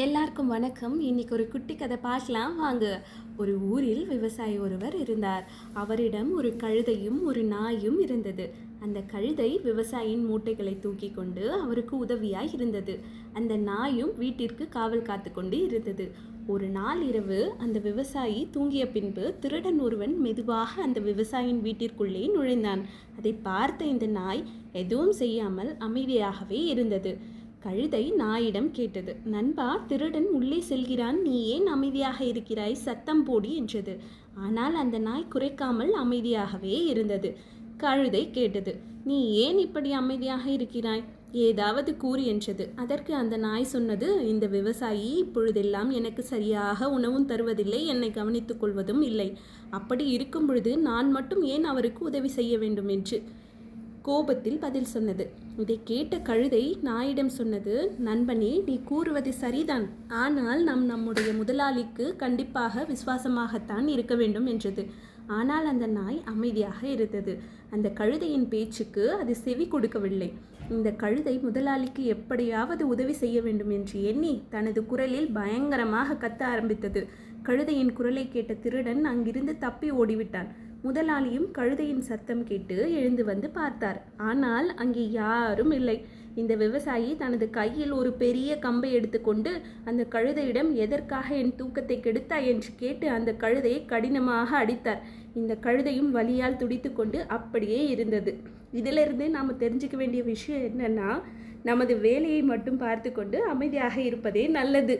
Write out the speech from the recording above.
எல்லாருக்கும் வணக்கம். இன்னைக்கு ஒரு குட்டி கதை பார்க்கலாம் வாங்க. ஒரு ஊரில் விவசாயி ஒருவர் இருந்தார். அவரிடம் ஒரு கழுதையும் ஒரு நாயும் இருந்தது. அந்த கழுதை விவசாயியின் மூட்டைகளை தூக்கி கொண்டு அவருக்கு உதவியாய் இருந்தது. அந்த நாயும் வீட்டிற்கு காவல் காத்து கொண்டு இருந்தது. ஒரு நாள் இரவு அந்த விவசாயி தூங்கிய பின்பு திருடன் ஒருவன் மெதுவாக அந்த விவசாயியின் வீட்டிற்குள்ளே நுழைந்தான். அதை பார்த்த இந்த நாய் எதுவும் செய்யாமல் அமைதியாகவே இருந்தது. கழுதை நாயிடம் கேட்டது, நண்பா, திருடன் உள்ளே செல்கிறான், நீ ஏன் அமைதியாக இருக்கிறாய், சத்தம் போடி என்றது. ஆனால் அந்த நாய் குறைக்காமல் அமைதியாகவே இருந்தது. கழுதை கேட்டது, நீ ஏன் இப்படி அமைதியாக இருக்கிறாய், ஏதாவது கூறு என்றது. அதற்கு அந்த நாய் சொன்னது, இந்த விவசாயி இப்பொழுதெல்லாம் எனக்கு சரியாக உணவும் தருவதில்லை, என்னை கவனித்துக் கொள்வதும் இல்லை. அப்படி இருக்கும் பொழுது நான் மட்டும் ஏன் அவருக்கு உதவி செய்ய வேண்டும் என்று கோபத்தில் பதில் சொன்னது. இதை கேட்ட கழுதை நாயிடம் சொன்னது, நண்பனே, நீ கூறுவது சரிதான், ஆனால் நம்முடைய முதலாளிக்கு கண்டிப்பாக விசுவாசமாகத்தான் இருக்க வேண்டும் என்றது. ஆனால் அந்த நாய் அமைதியாக இருந்தது. அந்த கழுதையின் பேச்சுக்கு அது செவி கொடுக்கவில்லை. இந்த கழுதை முதலாளிக்கு எப்படியாவது உதவி செய்ய வேண்டும் என்று எண்ணி தனது குரலில் பயங்கரமாக கத்த ஆரம்பித்தது. கழுதையின் குரலை கேட்ட திருடன் அங்கிருந்து தப்பி ஓடிவிட்டான். முதலாளியும் கழுதையின் சத்தம் கேட்டு எழுந்து வந்து பார்த்தார். ஆனால் அங்கே யாரும் இல்லை. இந்த விவசாயி தனது கையில் ஒரு பெரிய கம்பை எடுத்துக்கொண்டு அந்த கழுதையிடம், எதற்காக என் தூக்கத்தை கெடுத்தாய் என்று கேட்டு அந்த கழுதையை கடினமாக அடித்தார். இந்த கழுதையும் வலியால் துடித்து கொண்டு அப்படியே இருந்தது. இதிலிருந்து நாம் தெரிஞ்சுக்க வேண்டிய விஷயம் என்னன்னா, நமது வேலையை மட்டும் பார்த்து கொண்டு அமைதியாக இருப்பதே நல்லது.